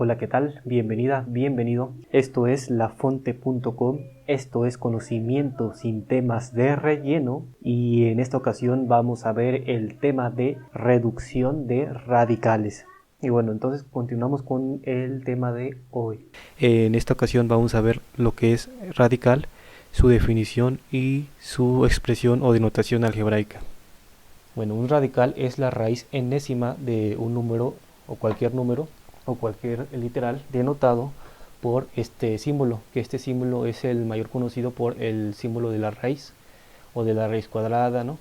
Hola, ¿qué tal? Bienvenida, bienvenido. Esto es lafonte.com. Esto es conocimiento sin temas de relleno y en esta ocasión vamos a ver el tema de reducción de radicales. Y bueno, entonces continuamos con el tema de hoy. En esta ocasión vamos a ver lo que es radical, su definición y su expresión o denotación algebraica. Bueno, un radical es la raíz enésima de un número o cualquier literal denotado por este símbolo, que este símbolo es el mayor conocido por el símbolo de la raíz o de la raíz cuadrada, ¿no?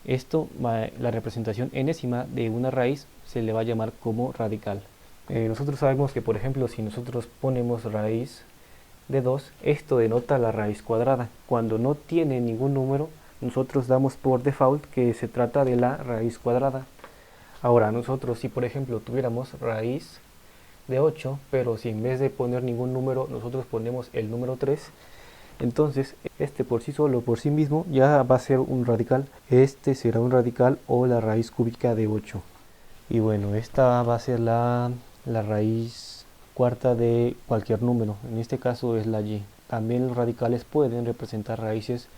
La representación enésima de una raíz se le va a llamar como radical. Nosotros sabemos que, por ejemplo, si nosotros ponemos raíz de 2, esto denota la raíz cuadrada. Cuando no tiene ningún número, nosotros damos por default que se trata de la raíz cuadrada. Ahora, nosotros si por ejemplo tuviéramos raíz de 8, pero si en vez de poner ningún número, nosotros ponemos el número 3, entonces este por sí solo, por sí mismo, ya va a ser un radical. Este será un radical o la raíz cúbica de 8. Y bueno, esta va a ser la raíz cuarta de cualquier número. En este caso es la y. También los radicales pueden representar raíces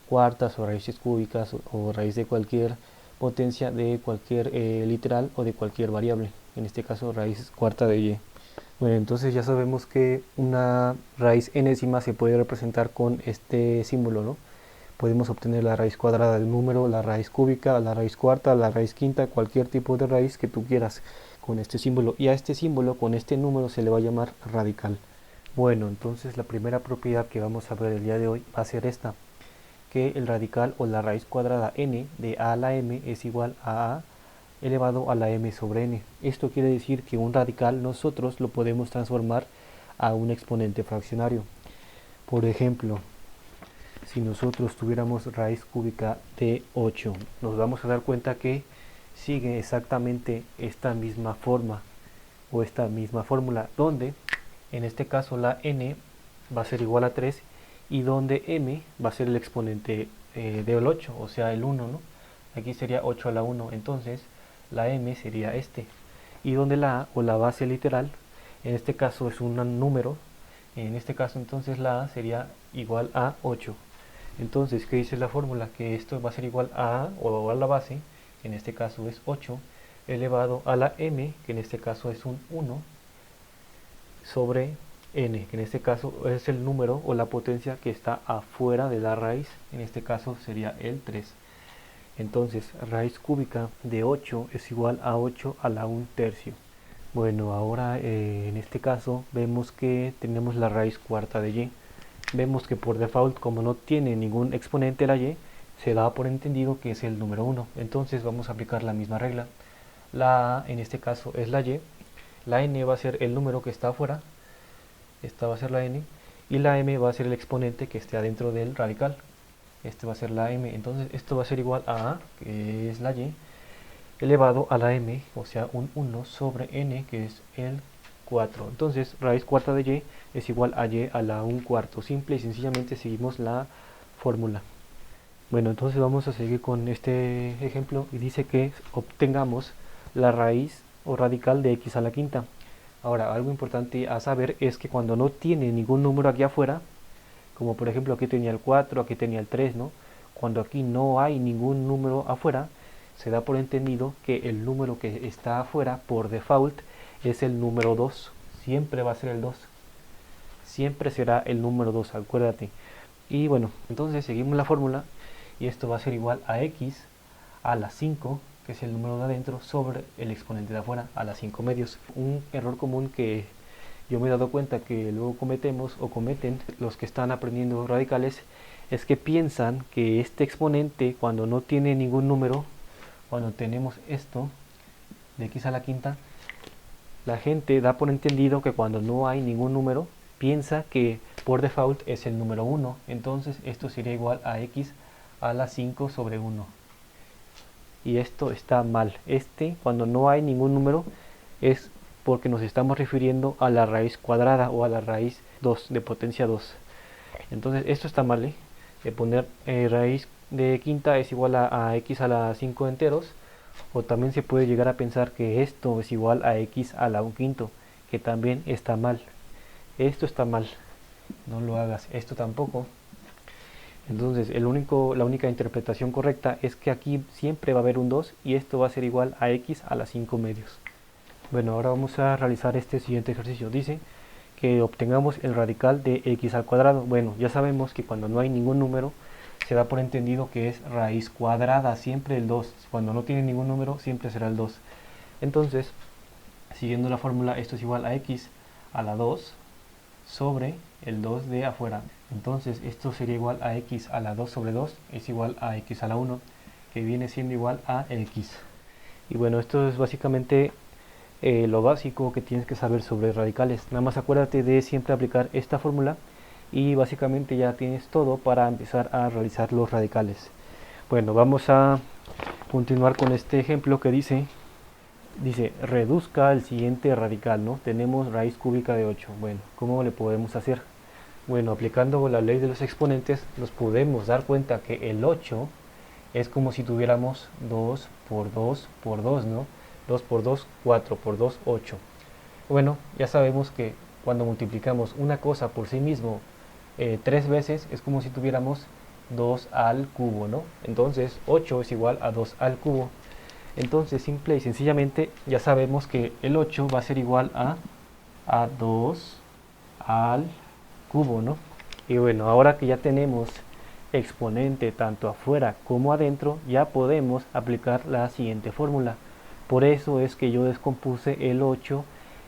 cuartas o raíces cúbicas o raíz de cualquier potencia de cualquier literal o de cualquier variable. En este caso raíz cuarta de y. Bueno, entonces ya sabemos que una raíz enésima se puede representar con este símbolo, ¿no? Podemos obtener la raíz cuadrada del número, la raíz cúbica, la raíz cuarta, la raíz quinta, cualquier tipo de raíz que tú quieras con este símbolo. Y a este símbolo, con este número, se le va a llamar radical. Bueno, entonces la primera propiedad que vamos a ver el día de hoy va a ser esta, que el radical o la raíz cuadrada n de a a la m es igual a elevado a la m sobre n. Esto quiere decir que un radical nosotros lo podemos transformar a un exponente fraccionario. Por ejemplo, si nosotros tuviéramos raíz cúbica de 8, nos vamos a dar cuenta que sigue exactamente esta misma forma o esta misma fórmula, donde en este caso la n va a ser igual a 3 y donde m va a ser el exponente del 8, o sea el 1, ¿no? Aquí sería 8 a la 1, entonces la m sería este, y donde la a o la base literal, en este caso es un número, en este caso entonces la a sería igual a 8. Entonces, ¿qué dice la fórmula? Que esto va a ser igual a o a la base, que en este caso es 8, elevado a la m, que en este caso es un 1, sobre n, que en este caso es el número o la potencia que está afuera de la raíz, en este caso sería el 3. Entonces, raíz cúbica de 8 es igual a 8 a la 1/3. Bueno, ahora en este caso vemos que tenemos la raíz cuarta de y. Vemos que por default, como no tiene ningún exponente la y, se da por entendido que es el número 1. Entonces vamos a aplicar la misma regla. La a en este caso es la y, la n va a ser el número que está afuera, esta va a ser la n, y la m va a ser el exponente que esté adentro del radical. Este va a ser la m, entonces esto va a ser igual a, que es la y, elevado a la m, o sea un 1 sobre n, que es el 4. Entonces raíz cuarta de y es igual a y a la 1/4. Simple y sencillamente seguimos la fórmula. Bueno, entonces vamos a seguir con este ejemplo y dice que obtengamos la raíz o radical de x a la quinta. Ahora, algo importante a saber es que cuando no tiene ningún número aquí afuera, como por ejemplo aquí tenía el 4, aquí tenía el 3, ¿no? Cuando aquí no hay ningún número afuera, se da por entendido que el número que está afuera por default es el número 2. Siempre va a ser el 2. Siempre será el número 2, acuérdate. Y bueno, entonces seguimos la fórmula y esto va a ser igual a x a la 5, que es el número de adentro, sobre el exponente de afuera a la 5 medios. Un error común que yo me he dado cuenta que luego cometemos o cometen los que están aprendiendo radicales es que piensan que este exponente, cuando no tiene ningún número, cuando tenemos esto de x a la quinta, la gente da por entendido que cuando no hay ningún número, piensa que por default es el número 1. Entonces esto sería igual a x a la 5 sobre 1. Y esto está mal. Cuando no hay ningún número, es porque nos estamos refiriendo a la raíz cuadrada o a la raíz 2 de potencia 2. Entonces esto está mal, de poner raíz de quinta es igual a x a la 5 enteros, o también se puede llegar a pensar que esto es igual a x a la 1/5, que también está mal. Esto está mal, no lo hagas. Esto tampoco. Entonces la única interpretación correcta es que aquí siempre va a haber un 2 y esto va a ser igual a x a la 5 medios. Bueno, ahora vamos a realizar este siguiente ejercicio. Dice que obtengamos el radical de x al cuadrado. Bueno, ya sabemos que cuando no hay ningún número se da por entendido que es raíz cuadrada, siempre el 2. Cuando no tiene ningún número siempre será el 2. Entonces, siguiendo la fórmula, esto es igual a x a la 2 sobre el 2 de afuera. Entonces esto sería igual a x a la 2 sobre 2 es igual a x a la 1, que viene siendo igual a x. Y bueno, esto es básicamente lo básico que tienes que saber sobre radicales. Nada más acuérdate de siempre aplicar esta fórmula y básicamente ya tienes todo para empezar a realizar los radicales. Bueno, vamos a continuar con este ejemplo que dice reduzca el siguiente radical, ¿no? Tenemos raíz cúbica de 8. Bueno, ¿cómo le podemos hacer? Bueno, aplicando la ley de los exponentes nos podemos dar cuenta que el 8 es como si tuviéramos 2 por 2 por 2, ¿no? 2 por 2, 4 por 2, 8. Bueno, ya sabemos que cuando multiplicamos una cosa por sí mismo 3 veces es como si tuviéramos 2 al cubo, ¿no? Entonces 8 es igual a 2 al cubo. Entonces simple y sencillamente ya sabemos que el 8 va a ser igual a 2 al cubo, ¿no? Y bueno, ahora que ya tenemos exponente tanto afuera como adentro, ya podemos aplicar la siguiente fórmula. Por eso es que yo descompuse el 8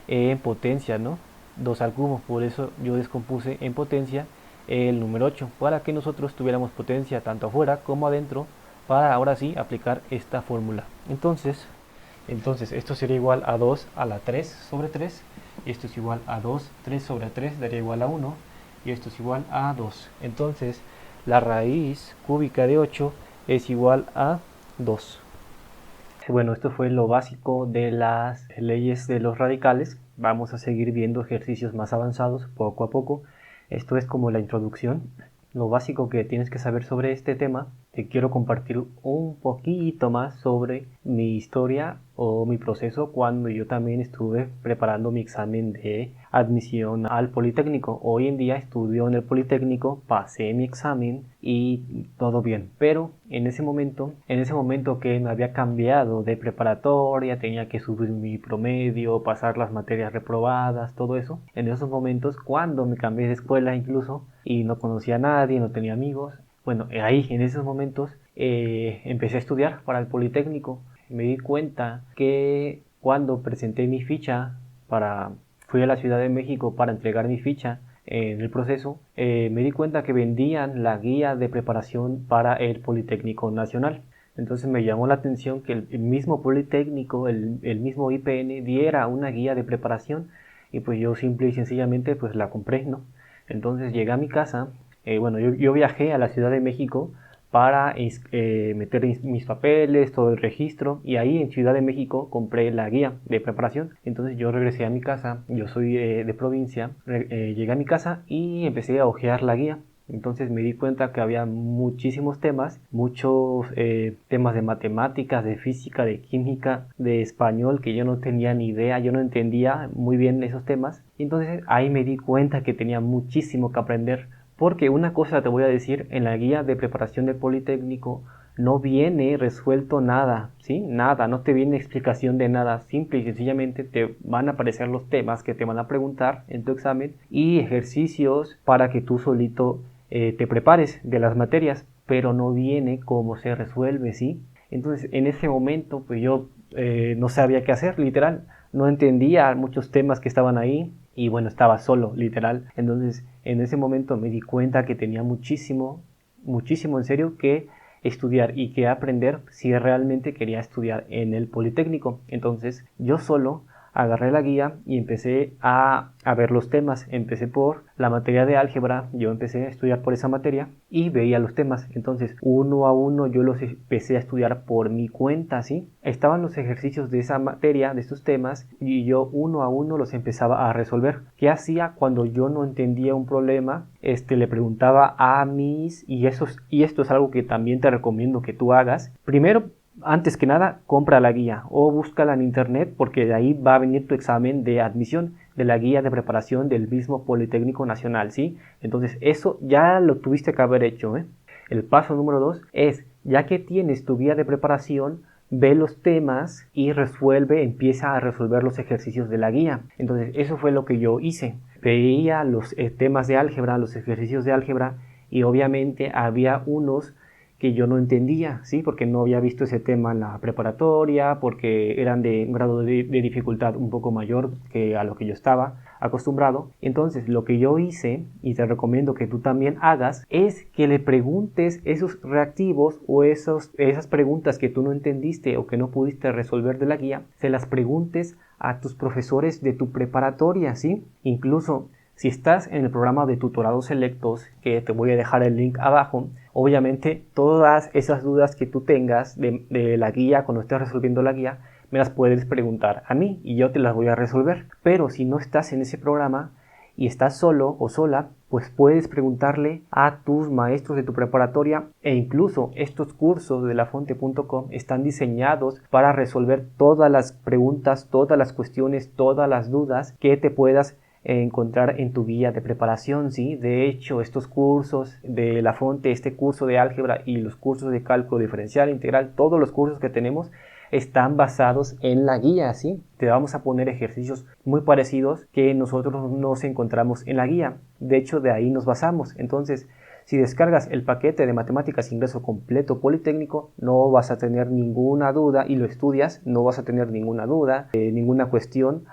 en potencia, ¿no? 2 al cubo, por eso yo descompuse en potencia el número 8, para que nosotros tuviéramos potencia tanto afuera como adentro, para ahora sí aplicar esta fórmula. Entonces esto sería igual a 2 a la 3 sobre 3, y esto es igual a 2, 3 sobre 3 daría igual a 1, y esto es igual a 2. Entonces la raíz cúbica de 8 es igual a 2. Bueno, esto fue lo básico de las leyes de los radicales. Vamos a seguir viendo ejercicios más avanzados poco a poco. Esto es como la introducción, lo básico que tienes que saber sobre este tema. Te quiero compartir un poquito más sobre mi historia o mi proceso cuando yo también estuve preparando mi examen de admisión al Politécnico. Hoy en día estudio en el Politécnico, pasé mi examen y todo bien, pero en ese momento que me había cambiado de preparatoria, tenía que subir mi promedio, pasar las materias reprobadas, todo eso, en esos momentos cuando me cambié de escuela incluso y no conocía a nadie, no tenía amigos, bueno, ahí en esos momentos empecé a estudiar para el Politécnico. Me di cuenta que cuando presenté mi ficha fui a la Ciudad de México para entregar mi ficha en el proceso, me di cuenta que vendían la guía de preparación para el Politécnico Nacional. Entonces me llamó la atención que el mismo Politécnico, el mismo IPN, diera una guía de preparación, y pues yo simple y sencillamente pues la compré, ¿no? Entonces llegué a mi casa, bueno, yo viajé a la Ciudad de México para meter mis papeles, todo el registro, y ahí en Ciudad de México compré la guía de preparación. Entonces yo regresé a mi casa, yo soy de provincia, llegué a mi casa y empecé a hojear la guía. Entonces me di cuenta que había muchísimos temas, muchos temas de matemáticas, de física, de química, de español, que yo no tenía ni idea, yo no entendía muy bien esos temas. Y entonces ahí me di cuenta que tenía muchísimo que aprender. Porque una cosa te voy a decir, en la guía de preparación del Politécnico no viene resuelto nada, ¿sí? Nada, no te viene explicación de nada, simple y sencillamente te van a aparecer los temas que te van a preguntar en tu examen y ejercicios para que tú solito te prepares de las materias, pero no viene cómo se resuelve, ¿sí? Entonces en ese momento pues yo no sabía qué hacer, literal, no entendía muchos temas que estaban ahí. Y bueno, estaba solo, literal. Entonces, en ese momento me di cuenta que tenía muchísimo en serio que estudiar y que aprender si realmente quería estudiar en el Politécnico. Entonces, yo solo agarré la guía y empecé a ver los temas. Empecé por la materia de álgebra, yo empecé a estudiar por esa materia y veía los temas. Entonces, uno a uno yo los empecé a estudiar por mi cuenta, ¿sí? Estaban los ejercicios de esa materia, de estos temas, y yo uno a uno los empezaba a resolver. ¿Qué hacía cuando yo no entendía un problema? Le preguntaba a y esto es algo que también te recomiendo que tú hagas. Primero, antes que nada, compra la guía o búscala en internet, porque de ahí va a venir tu examen de admisión. de la guía de preparación del mismo Politécnico Nacional, ¿sí? Entonces eso ya lo tuviste que haber hecho, ¿eh? El paso número 2 es, ya que tienes tu guía de preparación, ve los temas y empieza a resolver los ejercicios de la guía. Entonces eso fue lo que yo hice. Veía los temas de álgebra, los ejercicios de álgebra, y obviamente había unos que yo no entendía, ¿sí? Porque no había visto ese tema en la preparatoria, porque eran de un grado de dificultad un poco mayor que a lo que yo estaba acostumbrado. Entonces lo que yo hice, y te recomiendo que tú también hagas, es que le preguntes esos reactivos o esas preguntas que tú no entendiste o que no pudiste resolver de la guía, se las preguntes a tus profesores de tu preparatoria, ¿sí? Incluso si estás en el programa de tutorados selectos, que te voy a dejar el link abajo, obviamente todas esas dudas que tú tengas de la guía, cuando estés resolviendo la guía, me las puedes preguntar a mí y yo te las voy a resolver. Pero si no estás en ese programa y estás solo o sola, pues puedes preguntarle a tus maestros de tu preparatoria, e incluso estos cursos de lafonte.com están diseñados para resolver todas las preguntas, todas las cuestiones, todas las dudas que te puedas encontrar en tu guía de preparación, ¿sí? De hecho, estos cursos de La Fonte, este curso de álgebra y los cursos de cálculo diferencial integral, todos los cursos que tenemos están basados en la guía, ¿sí? Te vamos a poner ejercicios muy parecidos que nosotros nos encontramos en la guía. De hecho, de ahí nos basamos. Entonces, si descargas el paquete de Matemáticas Ingreso Completo Politécnico, no vas a tener ninguna duda, y lo estudias, no vas a tener ninguna duda, ninguna cuestión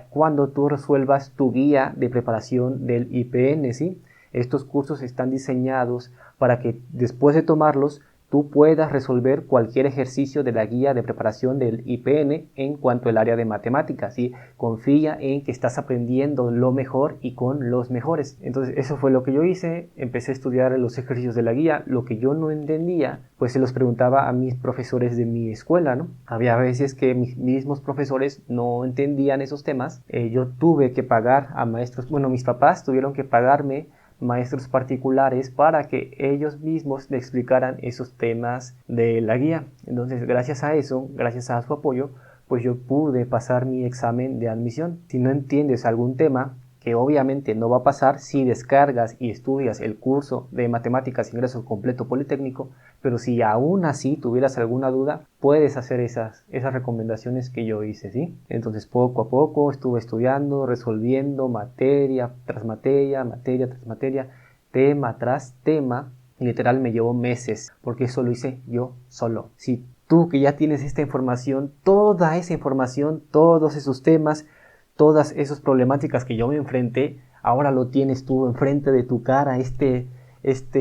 cuando tú resuelvas tu guía de preparación del IPN, ¿sí? Estos cursos están diseñados para que después de tomarlos tú puedas resolver cualquier ejercicio de la guía de preparación del IPN en cuanto al área de matemáticas, ¿sí? Confía en que estás aprendiendo lo mejor y con los mejores. Entonces eso fue lo que yo hice, empecé a estudiar los ejercicios de la guía. Lo que yo no entendía, pues se los preguntaba a mis profesores de mi escuela, ¿no? Había veces que mis mismos profesores no entendían esos temas. Yo tuve que pagar a maestros, bueno, mis papás tuvieron que pagarme maestros particulares para que ellos mismos le explicaran esos temas de la guía. Entonces, gracias a eso, gracias a su apoyo, pues yo pude pasar mi examen de admisión. Si no entiendes algún tema, que obviamente no va a pasar si descargas y estudias el curso de Matemáticas Ingreso Completo Politécnico, pero si aún así tuvieras alguna duda, puedes hacer esas recomendaciones que yo hice, ¿sí? Entonces poco a poco estuve estudiando, resolviendo materia tras materia, materia tras materia, tema tras tema. Literal me llevó meses, porque eso lo hice yo solo. Si tú que ya tienes esta información, toda esa información, todos esos temas, todas esas problemáticas que yo me enfrenté, ahora lo tienes tú enfrente de tu cara, este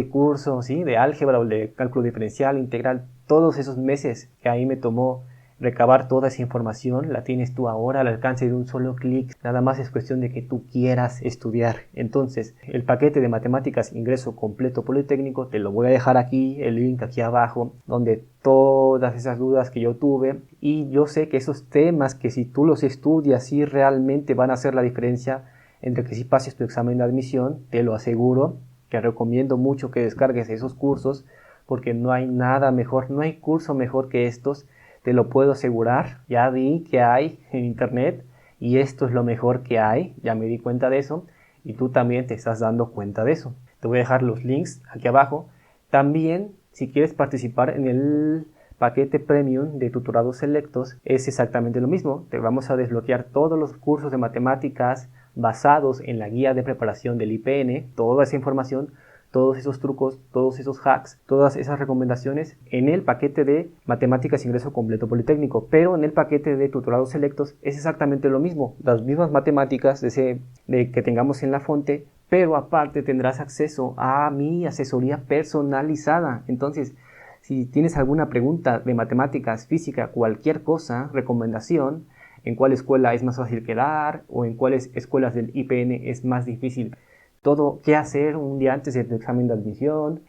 curso, ¿sí? De álgebra o de cálculo diferencial integral, todos esos meses que ahí me tomó recabar toda esa información, la tienes tú ahora al alcance de un solo clic. Nada más es cuestión de que tú quieras estudiar. Entonces, el paquete de Matemáticas Ingreso Completo Politécnico, te lo voy a dejar aquí, el link aquí abajo, donde todas esas dudas que yo tuve, y yo sé que esos temas que si tú los estudias, sí realmente van a hacer la diferencia entre que si pases tu examen de admisión. Te lo aseguro, que recomiendo mucho que descargues esos cursos, porque no hay nada mejor, no hay curso mejor que estos. Te lo puedo asegurar, ya vi que hay en internet y esto es lo mejor que hay, ya me di cuenta de eso y tú también te estás dando cuenta de eso. Te voy a dejar los links aquí abajo. También, si quieres participar en el paquete premium de tutorados selectos, es exactamente lo mismo. Te vamos a desbloquear todos los cursos de matemáticas basados en la guía de preparación del IPN, toda esa información, todos esos trucos, todos esos hacks, todas esas recomendaciones en el paquete de Matemáticas Ingreso Completo Politécnico. Pero en el paquete de tutorados selectos es exactamente lo mismo, las mismas matemáticas de que tengamos en La Fonte, pero aparte tendrás acceso a mi asesoría personalizada. Entonces, si tienes alguna pregunta de matemáticas, física, cualquier cosa, recomendación, en cuál escuela es más fácil quedar o en cuáles escuelas del IPN es más difícil, todo, qué hacer un día antes de tu examen de admisión,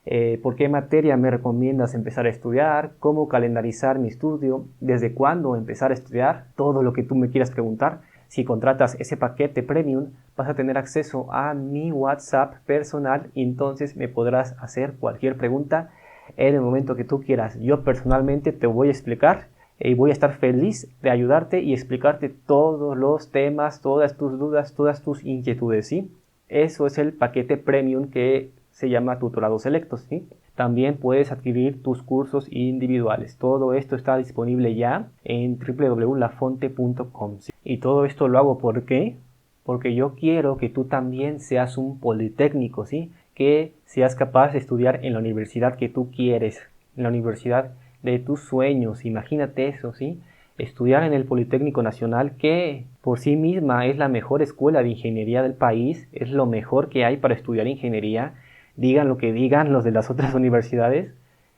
por qué materia me recomiendas empezar a estudiar, cómo calendarizar mi estudio, desde cuándo empezar a estudiar, todo lo que tú me quieras preguntar. Si contratas ese paquete premium, vas a tener acceso a mi WhatsApp personal y entonces me podrás hacer cualquier pregunta en el momento que tú quieras. Yo personalmente te voy a explicar y voy a estar feliz de ayudarte y explicarte todos los temas, todas tus dudas, todas tus inquietudes, ¿sí? Eso es el paquete premium que se llama Tutorados Selectos, ¿sí? También puedes adquirir tus cursos individuales. Todo esto está disponible ya en www.lafonte.com, ¿sí? Y todo esto lo hago ¿por qué? Porque yo quiero que tú también seas un politécnico, ¿sí? Que seas capaz de estudiar en la universidad que tú quieres, en la universidad de tus sueños. Imagínate eso, ¿sí? Estudiar en el Politécnico Nacional, que por sí misma es la mejor escuela de ingeniería del país, es lo mejor que hay para estudiar ingeniería. Digan lo que digan los de las otras universidades,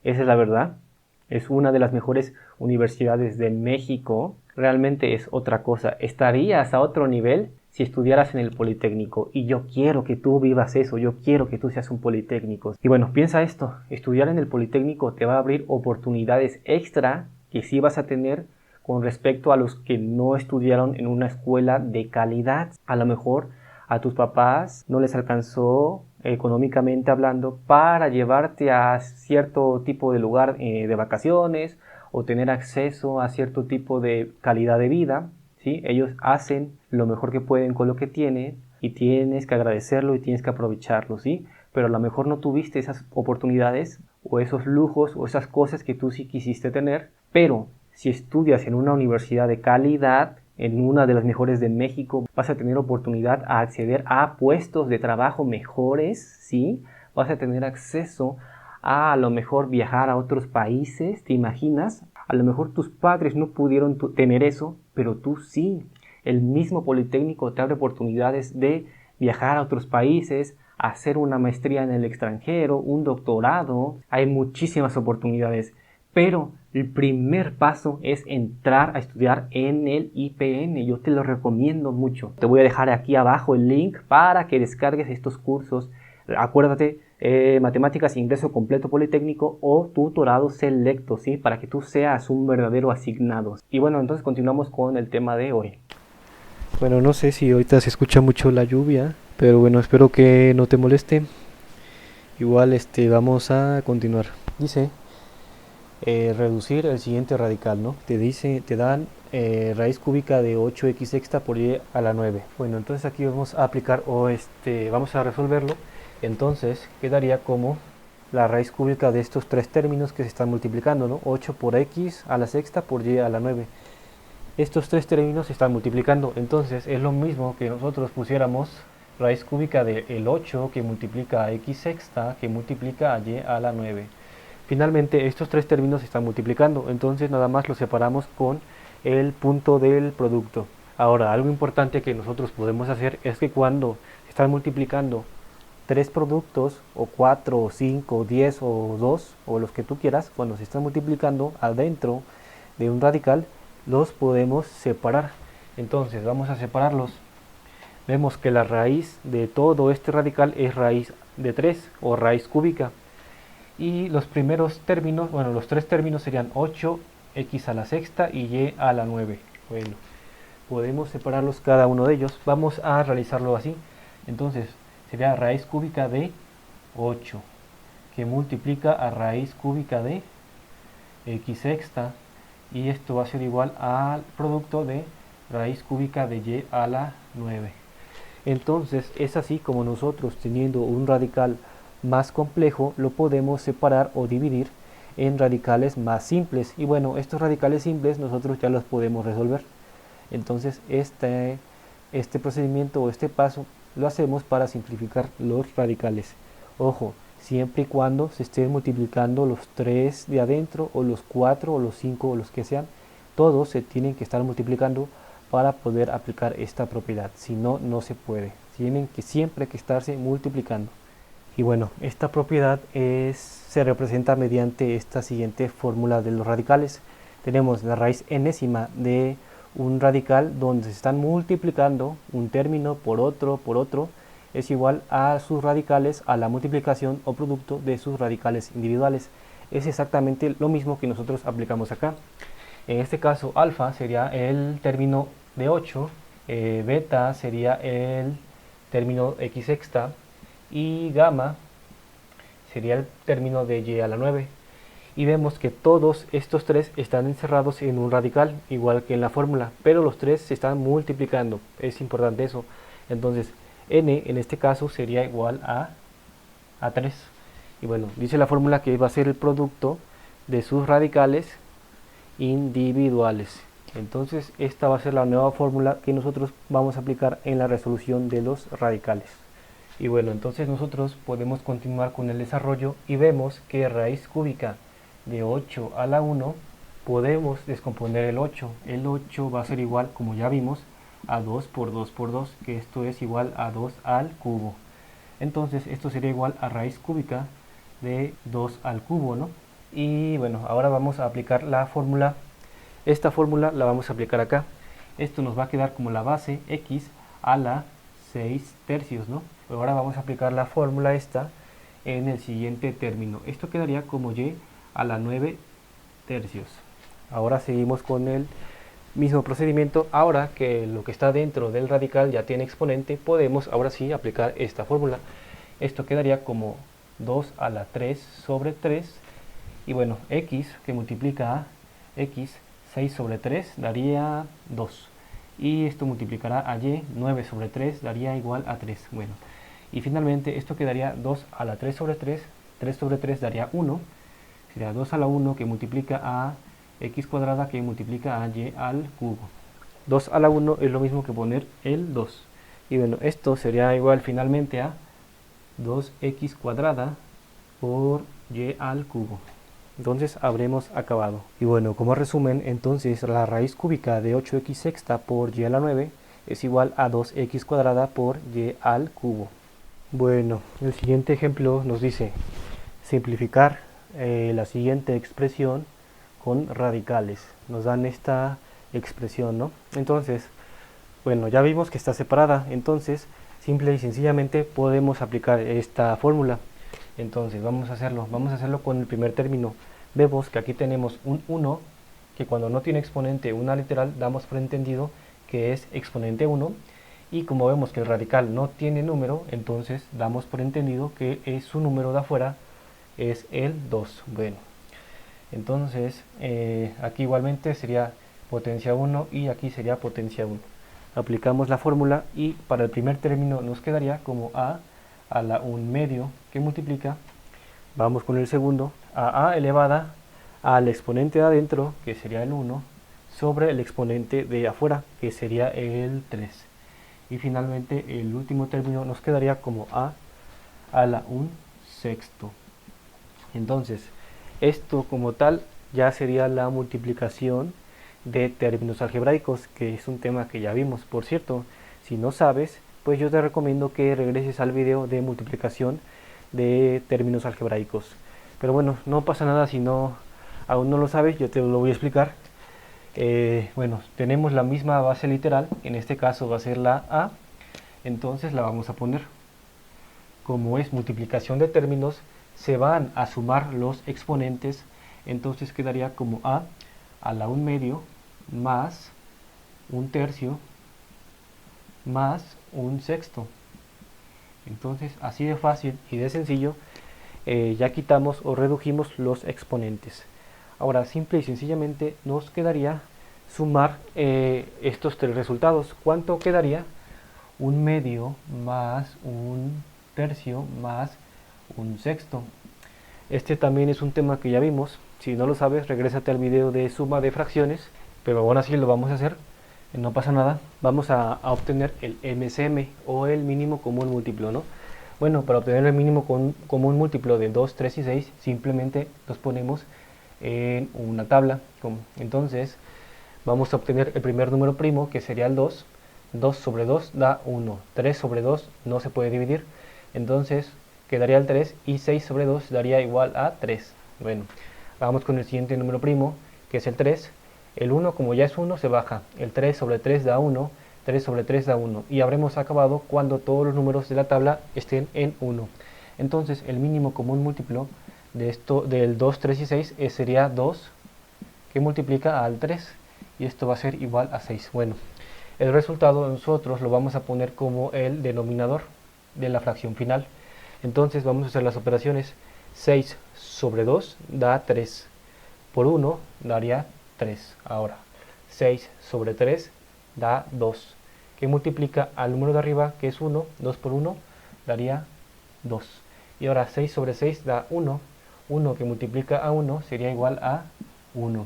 esa es la verdad. Es una de las mejores universidades de México. Realmente es otra cosa. Estarías a otro nivel si estudiaras en el Politécnico. Y yo quiero que tú vivas eso. Yo quiero que tú seas un Politécnico. Y bueno, piensa esto. Estudiar en el Politécnico te va a abrir oportunidades extra que sí vas a tener con respecto a los que no estudiaron en una escuela de calidad. A lo mejor a tus papás no les alcanzó económicamente hablando para llevarte a cierto tipo de lugar de vacaciones o tener acceso a cierto tipo de calidad de vida, ¿sí? Ellos hacen lo mejor que pueden con lo que tienen y tienes que agradecerlo y tienes que aprovecharlo, ¿sí? Pero a lo mejor no tuviste esas oportunidades o esos lujos o esas cosas que tú sí quisiste tener, pero si estudias en una universidad de calidad, en una de las mejores de México, vas a tener oportunidad a acceder a puestos de trabajo mejores, ¿sí? Vas a tener acceso a lo mejor viajar a otros países, ¿te imaginas? A lo mejor tus padres no pudieron tener eso, pero tú sí. El mismo Politécnico te abre oportunidades de viajar a otros países, hacer una maestría en el extranjero, un doctorado. Hay muchísimas oportunidades, pero el primer paso es entrar a estudiar en el IPN. Yo te lo recomiendo mucho. Te voy a dejar aquí abajo el link para que descargues estos cursos. Acuérdate, matemáticas, ingreso completo politécnico o tutorado selecto, ¿sí? Para que tú seas un verdadero asignado. Y bueno, entonces continuamos con el tema de hoy. Bueno, no sé si ahorita se escucha mucho la lluvia, pero bueno, espero que no te moleste. Igual vamos a continuar. Dice reducir el siguiente radical, ¿no? Te dan raíz cúbica de 8x sexta por y a la 9. Bueno, entonces aquí vamos a aplicar o vamos a resolverlo. Entonces quedaría como la raíz cúbica de estos tres términos que se están multiplicando, ¿no? 8 por x a la sexta por y a la 9. Estos tres términos se están multiplicando, entonces es lo mismo que nosotros pusiéramos raíz cúbica del 8 que multiplica a x sexta que multiplica a y a la 9. Finalmente estos tres términos se están multiplicando, entonces nada más los separamos con el punto del producto. Ahora, algo importante que nosotros podemos hacer es que cuando están multiplicando tres productos, o 4, o 5, o 10, o 2, o los que tú quieras, cuando se están multiplicando adentro de un radical, los podemos separar. Entonces vamos a separarlos. Vemos que la raíz de todo este radical es raíz de 3 o raíz cúbica. Y los primeros términos, bueno, los tres términos serían 8x a la sexta y y a la 9. Bueno, podemos separarlos cada uno de ellos. Vamos a realizarlo así. Entonces sería raíz cúbica de 8 que multiplica a raíz cúbica de x sexta, y esto va a ser igual al producto de raíz cúbica de y a la 9. Entonces es así como nosotros, teniendo un radical más complejo, lo podemos separar o dividir en radicales más simples. Y bueno, estos radicales simples nosotros ya los podemos resolver. Entonces este procedimiento o este paso lo hacemos para simplificar los radicales. Ojo, siempre y cuando se estén multiplicando los 3 de adentro, o los 4, o los 5, o los que sean, todos se tienen que estar multiplicando para poder aplicar esta propiedad. Si no, no se puede. Tienen que siempre que estarse multiplicando. Y bueno, esta propiedad se representa mediante esta siguiente fórmula de los radicales. Tenemos la raíz enésima de un radical donde se están multiplicando un término por otro, es igual a sus radicales a la multiplicación o producto de sus radicales individuales. Es exactamente lo mismo que nosotros aplicamos acá. En este caso, alfa sería el término de 8, beta sería el término x sexta y gamma sería el término de y a la 9. y vemos que todos estos tres están encerrados en un radical, igual que en la fórmula, pero los tres se están multiplicando, es importante eso. Entonces n en este caso sería igual a 3. Y bueno, dice la fórmula que va a ser el producto de sus radicales individuales. Entonces esta va a ser la nueva fórmula que nosotros vamos a aplicar en la resolución de los radicales. Y bueno, entonces nosotros podemos continuar con el desarrollo y vemos que raíz cúbica de 8 a la 1 podemos descomponer el 8. El 8 va a ser igual, como ya vimos, a 2 por 2 por 2, que esto es igual a 2 al cubo. Entonces esto sería igual a raíz cúbica de 2 al cubo, ¿no? Y bueno, ahora vamos a aplicar la fórmula. Esta fórmula la vamos a aplicar acá. Esto nos va a quedar como la base x a la 6 tercios, ¿no? Ahora vamos a aplicar la fórmula esta en el siguiente término. Esto quedaría como y a la 9 tercios. Ahora seguimos con el mismo procedimiento. Ahora que lo que está dentro del radical ya tiene exponente, podemos ahora sí aplicar esta fórmula. Esto quedaría como 2 a la 3 sobre 3. Y bueno, x que multiplica a x, 6 sobre 3 daría 2. Y esto multiplicará a y, 9 sobre 3 daría igual a 3. Bueno, y finalmente esto quedaría 2 a la 3 sobre 3. 3 sobre 3 daría 1. Sería 2 a la 1 que multiplica a x cuadrada que multiplica a y al cubo. 2 a la 1 es lo mismo que poner el 2. Y bueno, esto sería igual finalmente a 2x cuadrada por y al cubo. Entonces habremos acabado. Y bueno, como resumen, entonces la raíz cúbica de 8x sexta por y a la 9 es igual a 2x cuadrada por y al cubo. Bueno, el siguiente ejemplo nos dice simplificar la siguiente expresión con radicales. Nos dan esta expresión, ¿no? Entonces, bueno, ya vimos que está separada, entonces simple y sencillamente podemos aplicar esta fórmula. Entonces vamos a hacerlo con el primer término. Vemos que aquí tenemos un 1, que cuando no tiene exponente una literal damos por entendido que es exponente 1, y como vemos que el radical no tiene número, entonces damos por entendido que es su número de afuera es el 2. Bueno, entonces aquí igualmente sería potencia 1 y aquí sería potencia 1. Aplicamos la fórmula y para el primer término nos quedaría como a la 1 medio que multiplica, vamos con el segundo, a elevada al exponente de adentro, que sería el 1, sobre el exponente de afuera, que sería el 3. Y finalmente el último término nos quedaría como a la 1 sexto. Entonces, esto como tal ya sería la multiplicación de términos algebraicos, que es un tema que ya vimos. Por cierto, si no sabes, pues yo te recomiendo que regreses al video de multiplicación de términos algebraicos. Pero bueno, no pasa nada si aún no lo sabes, yo te lo voy a explicar. Bueno, tenemos la misma base literal, en este caso va a ser la a, entonces la vamos a poner. Como es multiplicación de términos, se van a sumar los exponentes, entonces quedaría como a la 1 medio más 1 tercio más 1 sexto. Entonces así de fácil y de sencillo ya quitamos o redujimos los exponentes. Ahora simple y sencillamente nos quedaría sumar estos tres resultados. ¿Cuánto quedaría? 1 medio más 1 tercio más 1 sexto. Este también es un tema que ya vimos. Si no lo sabes, regrésate al video de suma de fracciones, pero aún así lo vamos a hacer. No pasa nada, vamos a obtener el MCM o el mínimo común múltiplo, ¿no? Bueno, para obtener el mínimo común múltiplo de 2, 3 y 6, simplemente los ponemos en una tabla. Entonces, vamos a obtener el primer número primo, que sería el 2. 2 sobre 2 da 1. 3 sobre 2 no se puede dividir. Entonces, quedaría el 3 y 6 sobre 2 daría igual a 3. Bueno, vamos con el siguiente número primo, que es el 3. El 1, como ya es 1, se baja. El 3 sobre 3 da 1. 3 sobre 3 da 1. Y habremos acabado cuando todos los números de la tabla estén en 1. Entonces, el mínimo común múltiplo de esto, del 2, 3 y 6 sería 2, que multiplica al 3. Y esto va a ser igual a 6. Bueno, el resultado nosotros lo vamos a poner como el denominador de la fracción final. Entonces, vamos a hacer las operaciones. 6 sobre 2 da 3. Por 1 daría 3. Ahora, 6 sobre 3 da 2. Que multiplica al número de arriba, que es 1. 2 por 1 daría 2. Y ahora 6 sobre 6 da 1. 1 que multiplica a 1 sería igual a 1.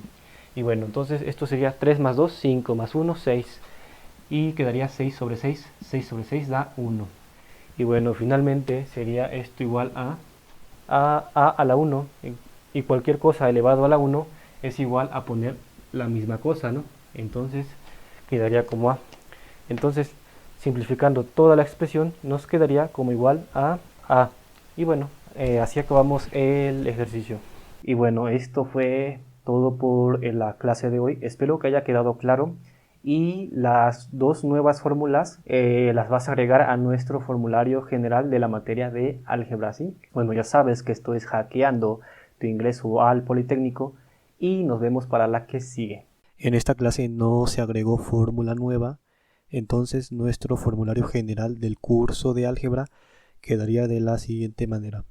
Y bueno, entonces esto sería 3 más 2, 5 más 1, 6. Y quedaría 6 sobre 6. 6 sobre 6 da 1. Y bueno, finalmente sería esto igual a la 1. Y cualquier cosa elevado a la 1 es igual a poner la misma cosa, ¿no? Entonces quedaría como a. Entonces, simplificando toda la expresión, nos quedaría como igual a a. Y bueno, así acabamos el ejercicio. Y bueno, esto fue todo por la clase de hoy. Espero que haya quedado claro. Y las dos nuevas fórmulas las vas a agregar a nuestro formulario general de la materia de álgebra, ¿sí? Bueno, ya sabes que esto es Hackeando tu ingreso al Politécnico y nos vemos para la que sigue. En esta clase no se agregó fórmula nueva, entonces nuestro formulario general del curso de álgebra quedaría de la siguiente manera.